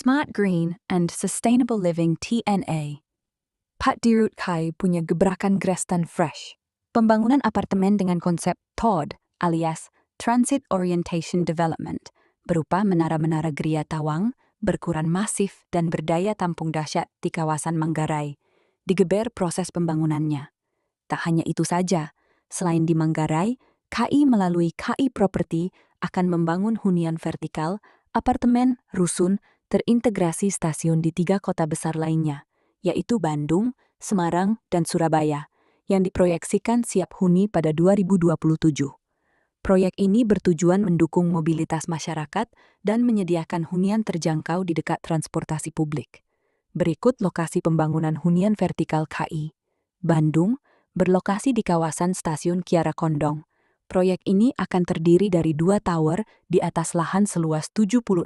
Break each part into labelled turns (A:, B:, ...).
A: Smart Green and Sustainable Living TNA. Pak Dirut Kai punya gebrakan Grestan Fresh. Pembangunan apartemen dengan konsep TOD alias Transit Orientation Development berupa menara-menara geria tawang, berukuran masif dan berdaya tampung dahsyat di kawasan Manggarai. Digeber proses pembangunannya. Tak hanya itu saja, selain di Manggarai, KI melalui KI Property akan membangun hunian vertikal, apartemen, rusun, terintegrasi stasiun di 3 kota besar lainnya, yaitu Bandung, Semarang, dan Surabaya, yang diproyeksikan siap huni pada 2027. Proyek ini bertujuan mendukung mobilitas masyarakat dan menyediakan hunian terjangkau di dekat transportasi publik. Berikut lokasi pembangunan hunian vertikal KI. Bandung, berlokasi di kawasan stasiun Kiara Condong. Proyek ini akan terdiri dari 2 tower di atas lahan seluas 7.600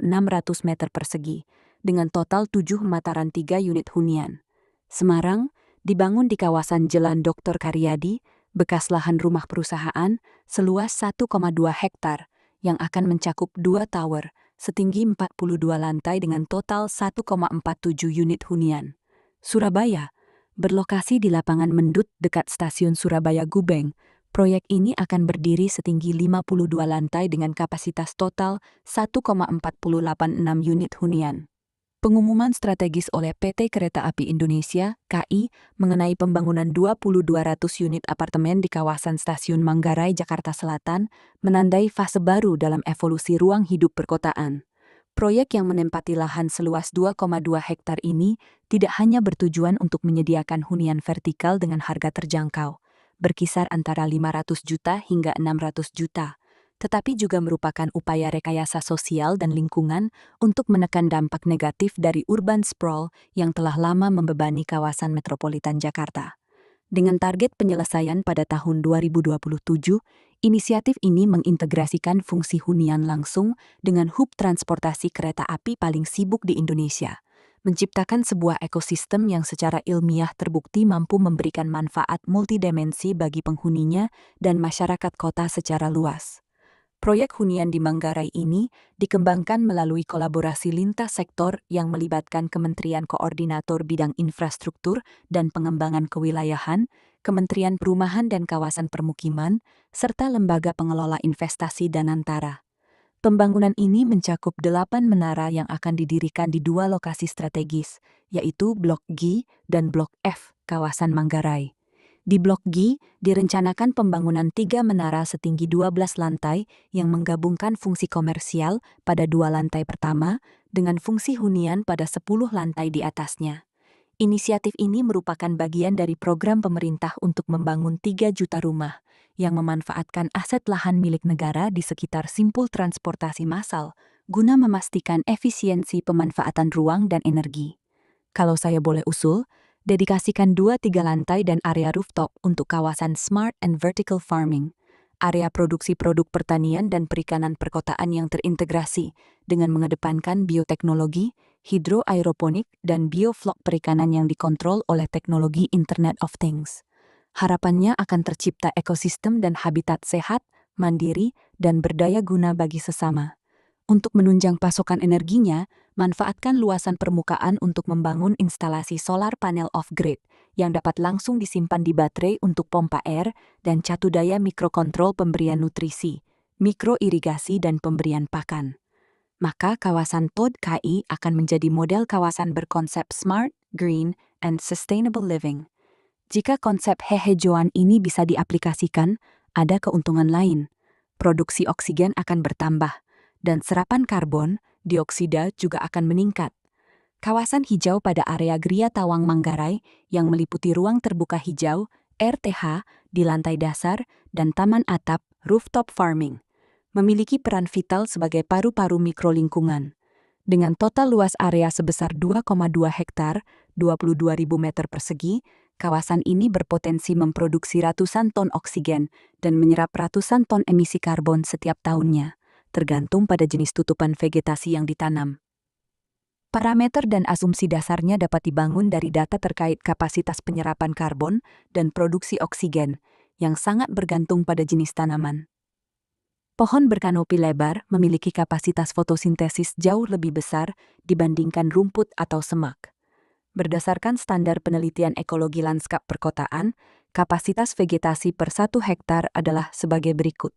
A: meter persegi, dengan total 7 mataran 3 unit hunian. Semarang, dibangun di kawasan Jalan Dr. Karyadi, bekas lahan rumah perusahaan, seluas 1,2 hektar, yang akan mencakup 2 tower, setinggi 42 lantai dengan total 1,47 unit hunian. Surabaya, berlokasi di lapangan Mendut dekat stasiun Surabaya Gubeng, proyek ini akan berdiri setinggi 52 lantai dengan kapasitas total 1,486 unit hunian. Pengumuman strategis oleh PT Kereta Api Indonesia, KAI, mengenai pembangunan 2.200 unit apartemen di kawasan Stasiun Manggarai, Jakarta Selatan, menandai fase baru dalam evolusi ruang hidup perkotaan. Proyek yang menempati lahan seluas 2,2 hektar ini tidak hanya bertujuan untuk menyediakan hunian vertikal dengan harga terjangkau, berkisar antara 500 juta hingga 600 juta, tetapi juga merupakan upaya rekayasa sosial dan lingkungan untuk menekan dampak negatif dari urban sprawl yang telah lama membebani kawasan metropolitan Jakarta. Dengan target penyelesaian pada tahun 2027, inisiatif ini mengintegrasikan fungsi hunian langsung dengan hub transportasi kereta api paling sibuk di Indonesia, menciptakan sebuah ekosistem yang secara ilmiah terbukti mampu memberikan manfaat multidimensi bagi penghuninya dan masyarakat kota secara luas. Proyek hunian di Manggarai ini dikembangkan melalui kolaborasi lintas sektor yang melibatkan Kementerian Koordinator Bidang Infrastruktur dan Pengembangan Kewilayahan, Kementerian Perumahan dan Kawasan Permukiman, serta Lembaga Pengelola Investasi Danantara. Pembangunan ini mencakup 8 menara yang akan didirikan di 2 lokasi strategis, yaitu Blok G dan Blok F, kawasan Manggarai. Di Blok G, direncanakan pembangunan 3 menara setinggi 12 lantai yang menggabungkan fungsi komersial pada 2 lantai pertama dengan fungsi hunian pada 10 lantai di atasnya. Inisiatif ini merupakan bagian dari program pemerintah untuk membangun 3 juta rumah yang memanfaatkan aset lahan milik negara di sekitar simpul transportasi massal guna memastikan efisiensi pemanfaatan ruang dan energi. Kalau saya boleh usul, dedikasikan 2-3 lantai dan area rooftop untuk kawasan Smart and Vertical Farming, area produksi produk pertanian dan perikanan perkotaan yang terintegrasi dengan mengedepankan bioteknologi, hidroaeroponik, dan bioflok perikanan yang dikontrol oleh teknologi Internet of Things. Harapannya akan tercipta ekosistem dan habitat sehat, mandiri, dan berdaya guna bagi sesama. Untuk menunjang pasokan energinya, manfaatkan luasan permukaan untuk membangun instalasi solar panel off-grid yang dapat langsung disimpan di baterai untuk pompa air dan catu daya mikrokontrol pemberian nutrisi, mikroirigasi dan pemberian pakan. Maka kawasan TOD KI akan menjadi model kawasan berkonsep Smart, Green, and Sustainable Living. Jika konsep hehejauan ini bisa diaplikasikan, ada keuntungan lain. Produksi oksigen akan bertambah, dan serapan karbon, dioksida juga akan meningkat. Kawasan hijau pada area Gria Tawang Manggarai yang meliputi ruang terbuka hijau, RTH, di lantai dasar, dan taman atap, rooftop farming, memiliki peran vital sebagai paru-paru mikrolingkungan. Dengan total luas area sebesar 2,2 hektar, 22.000 meter persegi, kawasan ini berpotensi memproduksi ratusan ton oksigen dan menyerap ratusan ton emisi karbon setiap tahunnya, tergantung pada jenis tutupan vegetasi yang ditanam. Parameter dan asumsi dasarnya dapat dibangun dari data terkait kapasitas penyerapan karbon dan produksi oksigen, yang sangat bergantung pada jenis tanaman. Pohon berkanopi lebar memiliki kapasitas fotosintesis jauh lebih besar dibandingkan rumput atau semak. Berdasarkan standar penelitian ekologi lanskap perkotaan, kapasitas vegetasi per 1 hektar adalah sebagai berikut.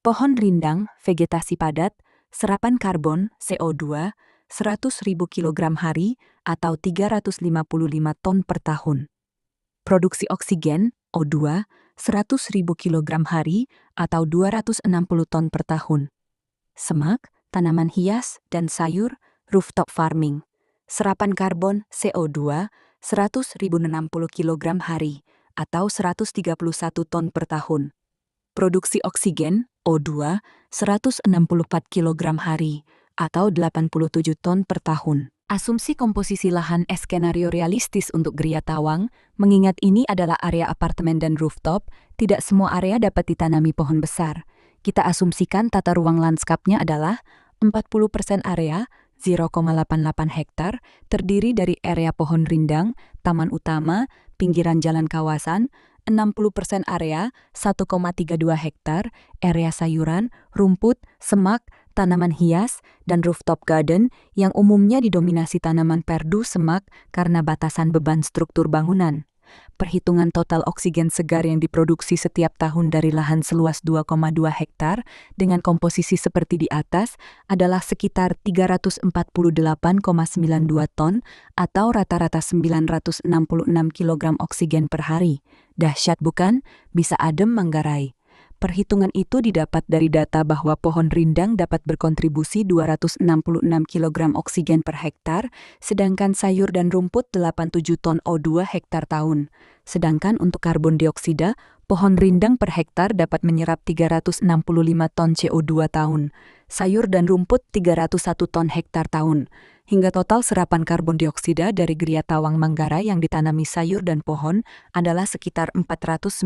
A: Pohon rindang, vegetasi padat, serapan karbon, CO2, 100.000 kg hari atau 355 ton per tahun. Produksi oksigen, O2, 100.000 kg hari atau 260 ton per tahun. Semak, tanaman hias, dan sayur, rooftop farming. Serapan karbon, CO2, 100.060 kg hari atau 131 ton per tahun. Produksi oksigen, O2, 164 kg hari atau 87 ton per tahun. Asumsi komposisi lahan skenario realistis untuk Gria Tawang, mengingat ini adalah area apartemen dan rooftop, tidak semua area dapat ditanami pohon besar. Kita asumsikan tata ruang lanskapnya adalah 40% area, 0,88 hektar, terdiri dari area pohon rindang, taman utama, pinggiran jalan kawasan, 60% area, 1,32 hektar, area sayuran, rumput, semak, tanaman hias, dan rooftop garden yang umumnya didominasi tanaman perdu semak karena batasan beban struktur bangunan. Perhitungan total oksigen segar yang diproduksi setiap tahun dari lahan seluas 2,2 hektar dengan komposisi seperti di atas adalah sekitar 348,92 ton atau rata-rata 966 kg oksigen per hari. Dahsyat bukan? Bisa adem Manggarai. Perhitungan itu didapat dari data bahwa pohon rindang dapat berkontribusi 266 kg oksigen per hektar, sedangkan sayur dan rumput 87 ton O2 hektar tahun. Sedangkan untuk karbon dioksida, pohon rindang per hektar dapat menyerap 365 ton CO2 tahun, sayur dan rumput 301 ton hektar tahun. Hingga total serapan karbon dioksida dari Gria Tawang Manggarai yang ditanami sayur dan pohon adalah sekitar 490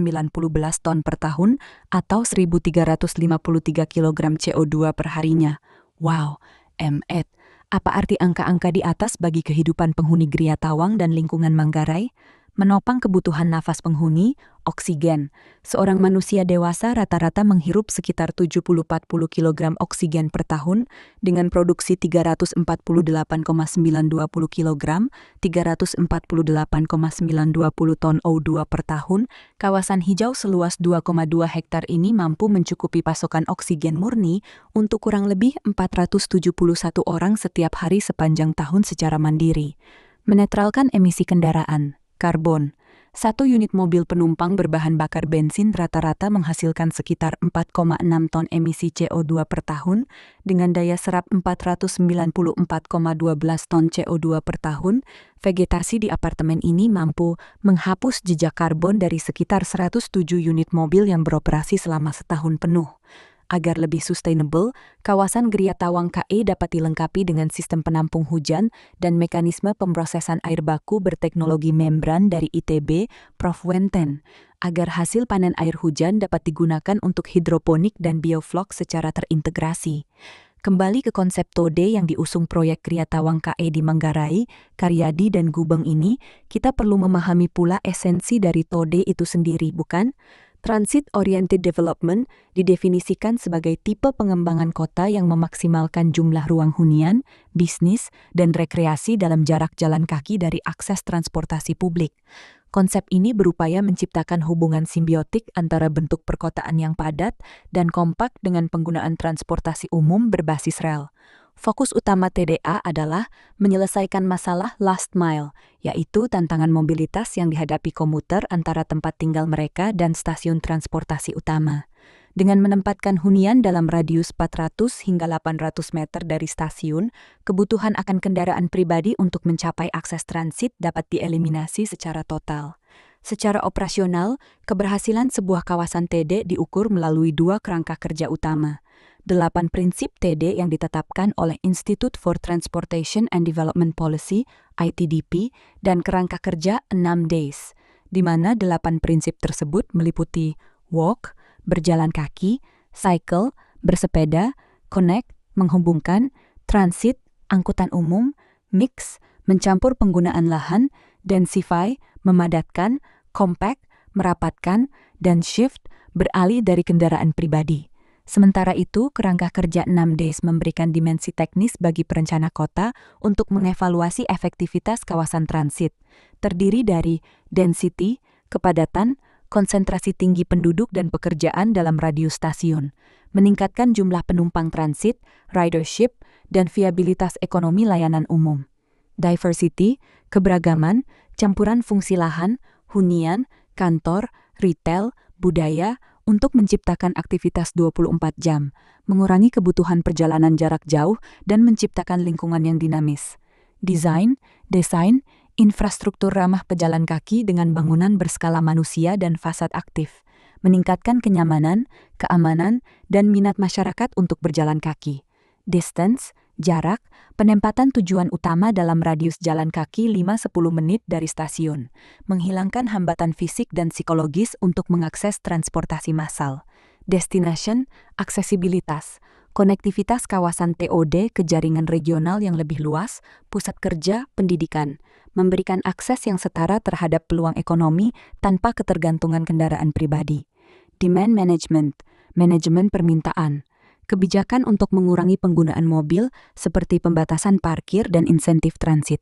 A: ton per tahun atau 1.353 kg CO2 per harinya. Wow, apa arti angka-angka di atas bagi kehidupan penghuni Gria Tawang dan lingkungan Manggarai? Menopang kebutuhan nafas penghuni, oksigen. Seorang manusia dewasa rata-rata menghirup sekitar 70-40 kg oksigen per tahun dengan produksi 348,920 kg, 348,920 ton O2 per tahun. Kawasan hijau seluas 2,2 hektar ini mampu mencukupi pasokan oksigen murni untuk kurang lebih 471 orang setiap hari sepanjang tahun secara mandiri. Menetralkan emisi kendaraan. Karbon. 1 unit mobil penumpang berbahan bakar bensin rata-rata menghasilkan sekitar 4,6 ton emisi CO2 per tahun, dengan daya serap 494,12 ton CO2 per tahun. Vegetasi di apartemen ini mampu menghapus jejak karbon dari sekitar 107 unit mobil yang beroperasi selama setahun penuh. Agar lebih sustainable, kawasan Gria Tawang KE dapat dilengkapi dengan sistem penampung hujan dan mekanisme pemrosesan air baku berteknologi membran dari ITB, Prof. Wenten, agar hasil panen air hujan dapat digunakan untuk hidroponik dan bioflok secara terintegrasi. Kembali ke konsep TODE yang diusung proyek Gria Tawang KE di Manggarai, Karyadi dan Gubeng ini, kita perlu memahami pula esensi dari TODE itu sendiri, bukan? Transit Oriented Development didefinisikan sebagai tipe pengembangan kota yang memaksimalkan jumlah ruang hunian, bisnis, dan rekreasi dalam jarak jalan kaki dari akses transportasi publik. Konsep ini berupaya menciptakan hubungan simbiotik antara bentuk perkotaan yang padat dan kompak dengan penggunaan transportasi umum berbasis rel. Fokus utama TDA adalah menyelesaikan masalah last mile, yaitu tantangan mobilitas yang dihadapi komuter antara tempat tinggal mereka dan stasiun transportasi utama. Dengan menempatkan hunian dalam radius 400 hingga 800 meter dari stasiun, kebutuhan akan kendaraan pribadi untuk mencapai akses transit dapat dieliminasi secara total. Secara operasional, keberhasilan sebuah kawasan TD diukur melalui 2 kerangka kerja utama. 8 prinsip TD yang ditetapkan oleh Institute for Transportation and Development Policy, ITDP, dan kerangka kerja 6 days, di mana 8 prinsip tersebut meliputi walk, berjalan kaki, cycle, bersepeda, connect, menghubungkan, transit, angkutan umum, mix, mencampur penggunaan lahan, densify, memadatkan, compact, merapatkan, dan shift, beralih dari kendaraan pribadi. Sementara itu, kerangka kerja 6 Ds memberikan dimensi teknis bagi perencana kota untuk mengevaluasi efektivitas kawasan transit. Terdiri dari density, kepadatan, konsentrasi tinggi penduduk dan pekerjaan dalam radius stasiun, meningkatkan jumlah penumpang transit, ridership, dan viabilitas ekonomi layanan umum. Diversity, keberagaman, campuran fungsi lahan, hunian, kantor, retail, budaya, untuk menciptakan aktivitas 24 jam, mengurangi kebutuhan perjalanan jarak jauh, dan menciptakan lingkungan yang dinamis. Desain, infrastruktur ramah pejalan kaki dengan bangunan berskala manusia dan fasad aktif, meningkatkan kenyamanan, keamanan, dan minat masyarakat untuk berjalan kaki. Distance, jarak, penempatan tujuan utama dalam radius jalan kaki 5-10 menit dari stasiun, menghilangkan hambatan fisik dan psikologis untuk mengakses transportasi massal. Destination, aksesibilitas, konektivitas kawasan TOD ke jaringan regional yang lebih luas, pusat kerja, pendidikan, memberikan akses yang setara terhadap peluang ekonomi tanpa ketergantungan kendaraan pribadi. Demand management, manajemen permintaan, kebijakan untuk mengurangi penggunaan mobil seperti pembatasan parkir dan insentif transit,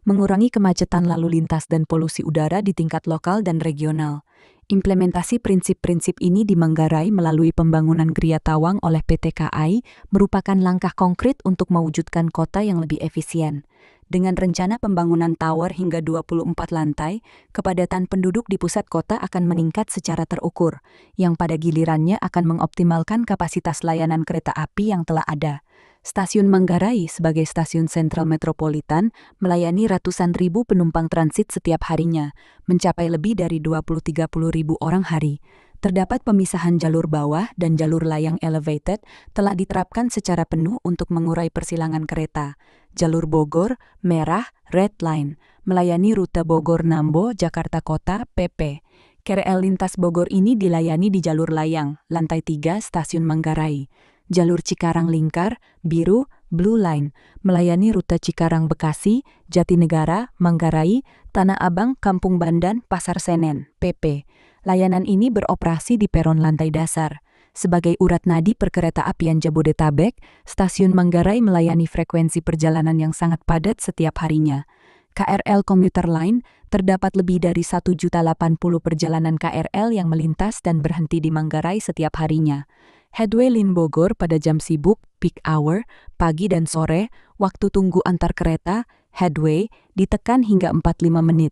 A: mengurangi kemacetan lalu lintas dan polusi udara di tingkat lokal dan regional. Implementasi prinsip-prinsip ini di Manggarai melalui pembangunan Gria Tawang oleh PT KAI merupakan langkah konkret untuk mewujudkan kota yang lebih efisien. Dengan rencana pembangunan tower hingga 24 lantai, kepadatan penduduk di pusat kota akan meningkat secara terukur, yang pada gilirannya akan mengoptimalkan kapasitas layanan kereta api yang telah ada. Stasiun Manggarai sebagai stasiun sentral metropolitan melayani ratusan ribu penumpang transit setiap harinya, mencapai lebih dari 20-30 ribu orang hari. Terdapat pemisahan jalur bawah dan jalur layang elevated telah diterapkan secara penuh untuk mengurai persilangan kereta. Jalur Bogor, Merah, Red Line, melayani rute Bogor-Nambo, Jakarta Kota, PP. KRL lintas Bogor ini dilayani di jalur layang, lantai 3 Stasiun Manggarai. Jalur Cikarang-Lingkar, Biru, Blue Line, melayani rute Cikarang-Bekasi, Jatinegara, Manggarai, Tanah Abang, Kampung Bandan, Pasar Senen, PP. Layanan ini beroperasi di peron lantai dasar. Sebagai urat nadi perkereta-apian Jabodetabek, Stasiun Manggarai melayani frekuensi perjalanan yang sangat padat setiap harinya. KRL Komuter Line, terdapat lebih dari 1.080.000 perjalanan KRL yang melintas dan berhenti di Manggarai setiap harinya. Headway Line Bogor pada jam sibuk, peak hour, pagi dan sore, waktu tunggu antar kereta, headway, ditekan hingga 45 menit.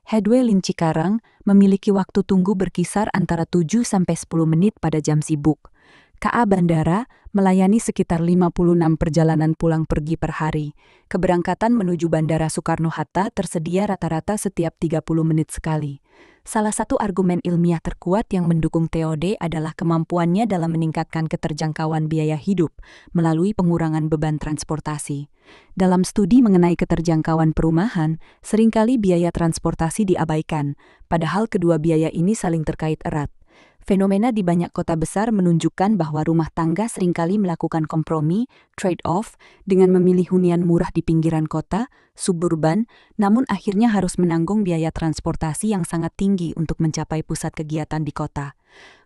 A: Headway Line Cikarang memiliki waktu tunggu berkisar antara 7-10 menit pada jam sibuk. KA Bandara melayani sekitar 56 perjalanan pulang pergi per hari. Keberangkatan menuju Bandara Soekarno-Hatta tersedia rata-rata setiap 30 menit sekali. Salah satu argumen ilmiah terkuat yang mendukung TOD adalah kemampuannya dalam meningkatkan keterjangkauan biaya hidup melalui pengurangan beban transportasi. Dalam studi mengenai keterjangkauan perumahan, seringkali biaya transportasi diabaikan, padahal kedua biaya ini saling terkait erat. Fenomena di banyak kota besar menunjukkan bahwa rumah tangga seringkali melakukan kompromi, trade-off, dengan memilih hunian murah di pinggiran kota, suburban, namun akhirnya harus menanggung biaya transportasi yang sangat tinggi untuk mencapai pusat kegiatan di kota.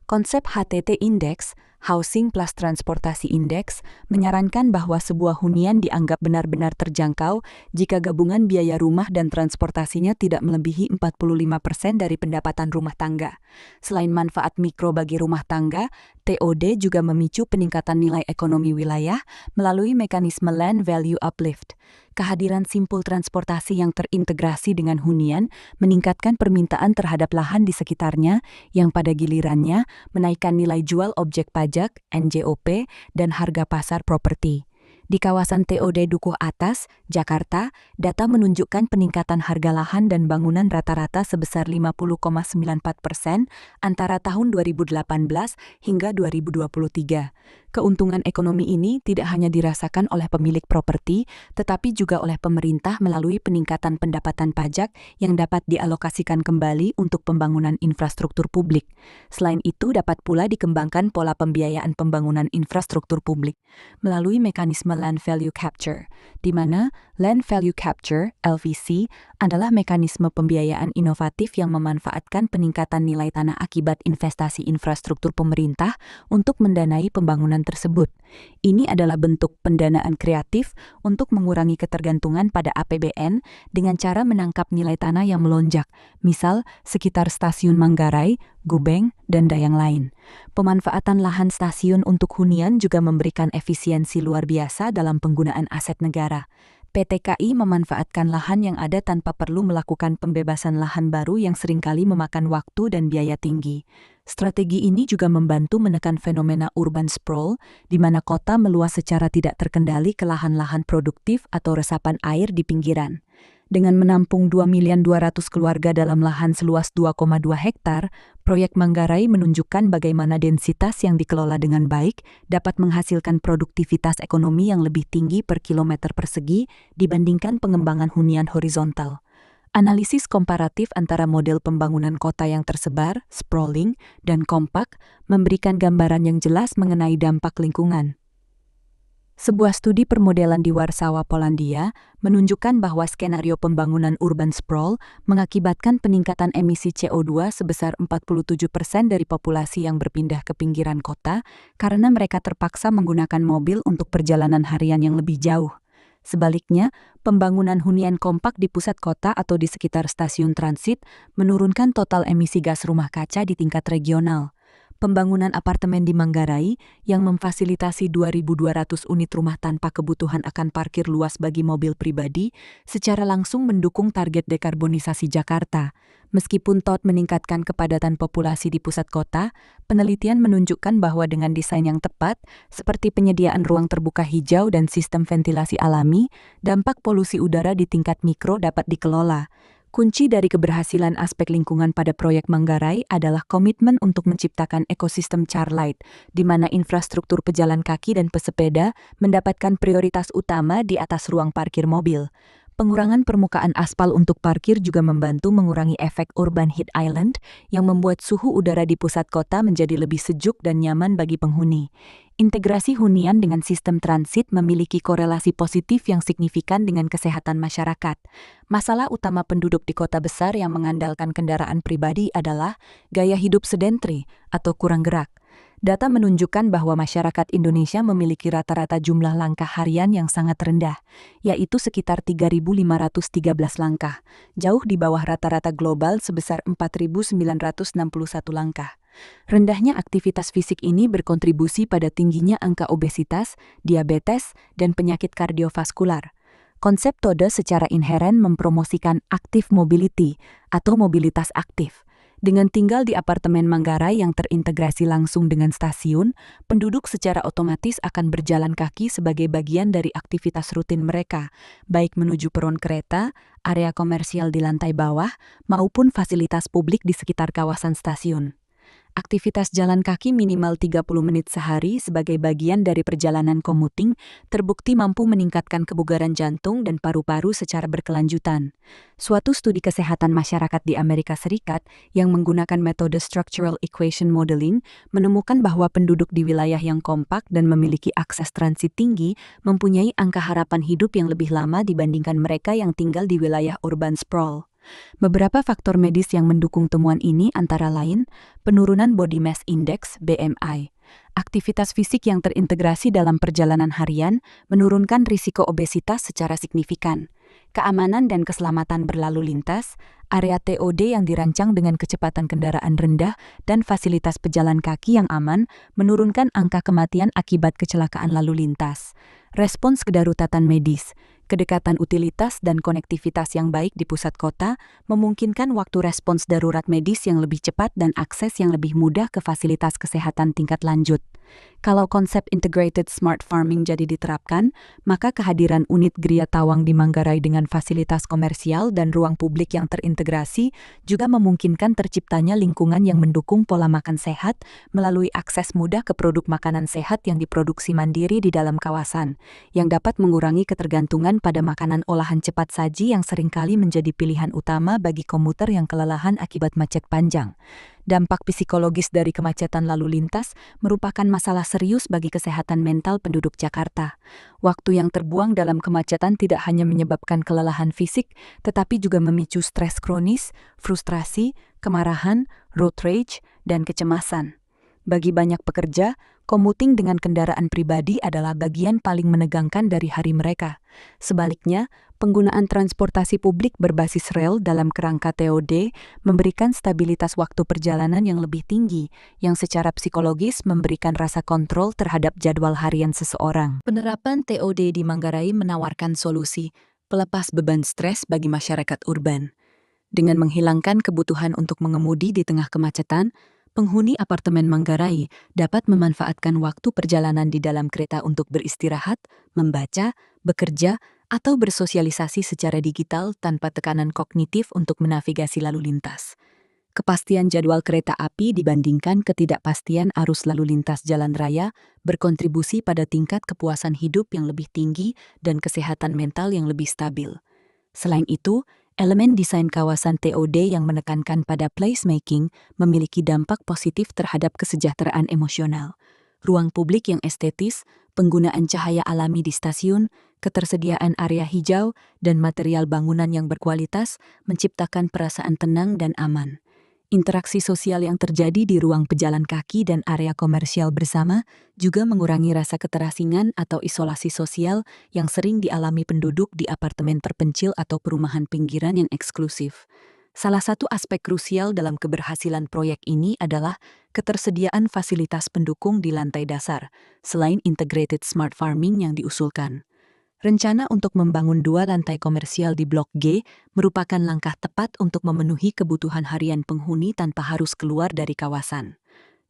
A: Konsep HTT Index, Housing plus Transportasi Index, menyarankan bahwa sebuah hunian dianggap benar-benar terjangkau jika gabungan biaya rumah dan transportasinya tidak melebihi 45% dari pendapatan rumah tangga. Selain manfaat mikro bagi rumah tangga, TOD juga memicu peningkatan nilai ekonomi wilayah melalui mekanisme land value uplift. Kehadiran simpul transportasi yang terintegrasi dengan hunian meningkatkan permintaan terhadap lahan di sekitarnya yang pada gilirannya menaikkan nilai jual objek pajak, NJOP, dan harga pasar properti. Di kawasan TOD Dukuh Atas, Jakarta, data menunjukkan peningkatan harga lahan dan bangunan rata-rata sebesar 50,94% antara tahun 2018 hingga 2023. Keuntungan ekonomi ini tidak hanya dirasakan oleh pemilik properti, tetapi juga oleh pemerintah melalui peningkatan pendapatan pajak yang dapat dialokasikan kembali untuk pembangunan infrastruktur publik. Selain itu, dapat pula dikembangkan pola pembiayaan pembangunan infrastruktur publik melalui mekanisme land value capture, di mana Land Value Capture (LVC) adalah mekanisme pembiayaan inovatif yang memanfaatkan peningkatan nilai tanah akibat investasi infrastruktur pemerintah untuk mendanai pembangunan tersebut. Ini adalah bentuk pendanaan kreatif untuk mengurangi ketergantungan pada APBN dengan cara menangkap nilai tanah yang melonjak, misal sekitar stasiun Manggarai, Gubeng, dan Dayang lain. Pemanfaatan lahan stasiun untuk hunian juga memberikan efisiensi luar biasa dalam penggunaan aset negara. PT KAI memanfaatkan lahan yang ada tanpa perlu melakukan pembebasan lahan baru yang seringkali memakan waktu dan biaya tinggi. Strategi ini juga membantu menekan fenomena urban sprawl, di mana kota meluas secara tidak terkendali ke lahan-lahan produktif atau resapan air di pinggiran. Dengan menampung 2.200.000 keluarga dalam lahan seluas 2,2 hektar, proyek Manggarai menunjukkan bagaimana densitas yang dikelola dengan baik dapat menghasilkan produktivitas ekonomi yang lebih tinggi per kilometer persegi dibandingkan pengembangan hunian horizontal. Analisis komparatif antara model pembangunan kota yang tersebar, sprawling, dan kompak memberikan gambaran yang jelas mengenai dampak lingkungan. Sebuah studi permodelan di Warsawa, Polandia, menunjukkan bahwa skenario pembangunan urban sprawl mengakibatkan peningkatan emisi CO2 sebesar 47% dari populasi yang berpindah ke pinggiran kota karena mereka terpaksa menggunakan mobil untuk perjalanan harian yang lebih jauh. Sebaliknya, pembangunan hunian kompak di pusat kota atau di sekitar stasiun transit menurunkan total emisi gas rumah kaca di tingkat regional. Pembangunan apartemen di Manggarai yang memfasilitasi 2.200 unit rumah tanpa kebutuhan akan parkir luas bagi mobil pribadi secara langsung mendukung target dekarbonisasi Jakarta. Meskipun TOD meningkatkan kepadatan populasi di pusat kota, penelitian menunjukkan bahwa dengan desain yang tepat, seperti penyediaan ruang terbuka hijau dan sistem ventilasi alami, dampak polusi udara di tingkat mikro dapat dikelola. Kunci dari keberhasilan aspek lingkungan pada proyek Manggarai adalah komitmen untuk menciptakan ekosistem Charlight, di mana infrastruktur pejalan kaki dan pesepeda mendapatkan prioritas utama di atas ruang parkir mobil. Pengurangan permukaan aspal untuk parkir juga membantu mengurangi efek urban heat island yang membuat suhu udara di pusat kota menjadi lebih sejuk dan nyaman bagi penghuni. Integrasi hunian dengan sistem transit memiliki korelasi positif yang signifikan dengan kesehatan masyarakat. Masalah utama penduduk di kota besar yang mengandalkan kendaraan pribadi adalah gaya hidup sedentary atau kurang gerak. Data menunjukkan bahwa masyarakat Indonesia memiliki rata-rata jumlah langkah harian yang sangat rendah, yaitu sekitar 3.513 langkah, jauh di bawah rata-rata global sebesar 4.961 langkah. Rendahnya aktivitas fisik ini berkontribusi pada tingginya angka obesitas, diabetes, dan penyakit kardiovaskular. Konsep TODE secara inheren mempromosikan active mobility atau mobilitas aktif. Dengan tinggal di apartemen Manggarai yang terintegrasi langsung dengan stasiun, penduduk secara otomatis akan berjalan kaki sebagai bagian dari aktivitas rutin mereka, baik menuju peron kereta, area komersial di lantai bawah, maupun fasilitas publik di sekitar kawasan stasiun. Aktivitas jalan kaki minimal 30 menit sehari sebagai bagian dari perjalanan komuting terbukti mampu meningkatkan kebugaran jantung dan paru-paru secara berkelanjutan. Suatu studi kesehatan masyarakat di Amerika Serikat yang menggunakan metode Structural Equation Modeling menemukan bahwa penduduk di wilayah yang kompak dan memiliki akses transit tinggi mempunyai angka harapan hidup yang lebih lama dibandingkan mereka yang tinggal di wilayah urban sprawl. Beberapa faktor medis yang mendukung temuan ini antara lain penurunan body mass index (BMI). Aktivitas fisik yang terintegrasi dalam perjalanan harian menurunkan risiko obesitas secara signifikan. Keamanan dan keselamatan berlalu lintas, area TOD yang dirancang dengan kecepatan kendaraan rendah dan fasilitas pejalan kaki yang aman menurunkan angka kematian akibat kecelakaan lalu lintas. Respons kedaruratan medis, kedekatan utilitas dan konektivitas yang baik di pusat kota memungkinkan waktu respons darurat medis yang lebih cepat dan akses yang lebih mudah ke fasilitas kesehatan tingkat lanjut. Kalau konsep integrated smart farming jadi diterapkan, maka kehadiran unit Gria Tawang di Manggarai dengan fasilitas komersial dan ruang publik yang terintegrasi juga memungkinkan terciptanya lingkungan yang mendukung pola makan sehat melalui akses mudah ke produk makanan sehat yang diproduksi mandiri di dalam kawasan, yang dapat mengurangi ketergantungan pada makanan olahan cepat saji yang seringkali menjadi pilihan utama bagi komuter yang kelelahan akibat macet panjang. dampak psikologis dari kemacetan lalu lintas merupakan masalah serius bagi kesehatan mental penduduk Jakarta. Waktu yang terbuang dalam kemacetan tidak hanya menyebabkan kelelahan fisik, tetapi juga memicu stres kronis, frustrasi, kemarahan, road rage, dan kecemasan. Bagi banyak pekerja, komuting dengan kendaraan pribadi adalah bagian paling menegangkan dari hari mereka. Sebaliknya, penggunaan transportasi publik berbasis rel dalam kerangka TOD memberikan stabilitas waktu perjalanan yang lebih tinggi, yang secara psikologis memberikan rasa kontrol terhadap jadwal harian seseorang. Penerapan TOD di Manggarai menawarkan solusi pelepas beban stres bagi masyarakat urban. Dengan menghilangkan kebutuhan untuk mengemudi di tengah kemacetan, penghuni apartemen Manggarai dapat memanfaatkan waktu perjalanan di dalam kereta untuk beristirahat, membaca, bekerja, atau bersosialisasi secara digital tanpa tekanan kognitif untuk menavigasi lalu lintas. Kepastian jadwal kereta api dibandingkan ketidakpastian arus lalu lintas jalan raya berkontribusi pada tingkat kepuasan hidup yang lebih tinggi dan kesehatan mental yang lebih stabil. Selain itu, elemen desain kawasan TOD yang menekankan pada placemaking memiliki dampak positif terhadap kesejahteraan emosional. Ruang publik yang estetis, penggunaan cahaya alami di stasiun, ketersediaan area hijau, dan material bangunan yang berkualitas menciptakan perasaan tenang dan aman. Interaksi sosial yang terjadi di ruang pejalan kaki dan area komersial bersama juga mengurangi rasa keterasingan atau isolasi sosial yang sering dialami penduduk di apartemen terpencil atau perumahan pinggiran yang eksklusif. Salah satu aspek krusial dalam keberhasilan proyek ini adalah ketersediaan fasilitas pendukung di lantai dasar, selain integrated smart farming yang diusulkan. Rencana untuk membangun 2 lantai komersial di Blok G merupakan langkah tepat untuk memenuhi kebutuhan harian penghuni tanpa harus keluar dari kawasan.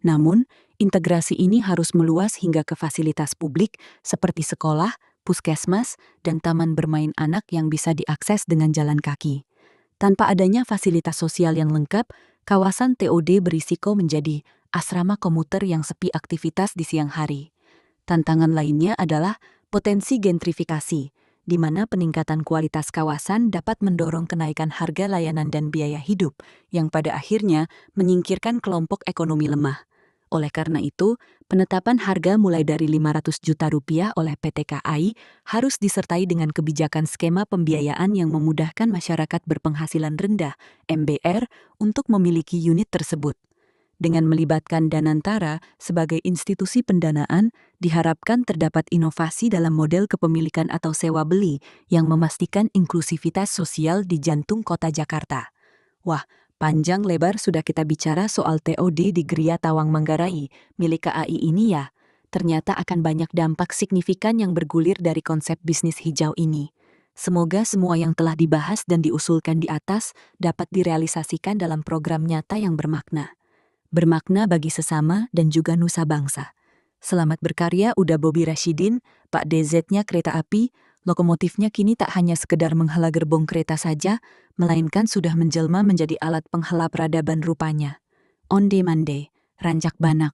A: Namun, integrasi ini harus meluas hingga ke fasilitas publik seperti sekolah, puskesmas, dan taman bermain anak yang bisa diakses dengan jalan kaki. Tanpa adanya fasilitas sosial yang lengkap, kawasan TOD berisiko menjadi asrama komuter yang sepi aktivitas di siang hari. Tantangan lainnya adalah potensi gentrifikasi, di mana peningkatan kualitas kawasan dapat mendorong kenaikan harga layanan dan biaya hidup, yang pada akhirnya menyingkirkan kelompok ekonomi lemah. Oleh karena itu, penetapan harga mulai dari Rp500 juta oleh PT KAI harus disertai dengan kebijakan skema pembiayaan yang memudahkan masyarakat berpenghasilan rendah, MBR, untuk memiliki unit tersebut. Dengan melibatkan Danantara sebagai institusi pendanaan, diharapkan terdapat inovasi dalam model kepemilikan atau sewa beli yang memastikan inklusivitas sosial di jantung kota Jakarta. Wah, panjang lebar sudah kita bicara soal TOD di Gria Tawang Manggarai, milik KAI ini ya. Ternyata akan banyak dampak signifikan yang bergulir dari konsep bisnis hijau ini. Semoga semua yang telah dibahas dan diusulkan di atas dapat direalisasikan dalam program nyata yang bermakna bagi sesama dan juga nusa bangsa. Selamat berkarya udah Bobi Rashidin, Pak DZ-nya kereta api, lokomotifnya kini tak hanya sekedar menghela gerbong kereta saja, melainkan sudah menjelma menjadi alat penghala peradaban rupanya. Onde mande, rancak banak.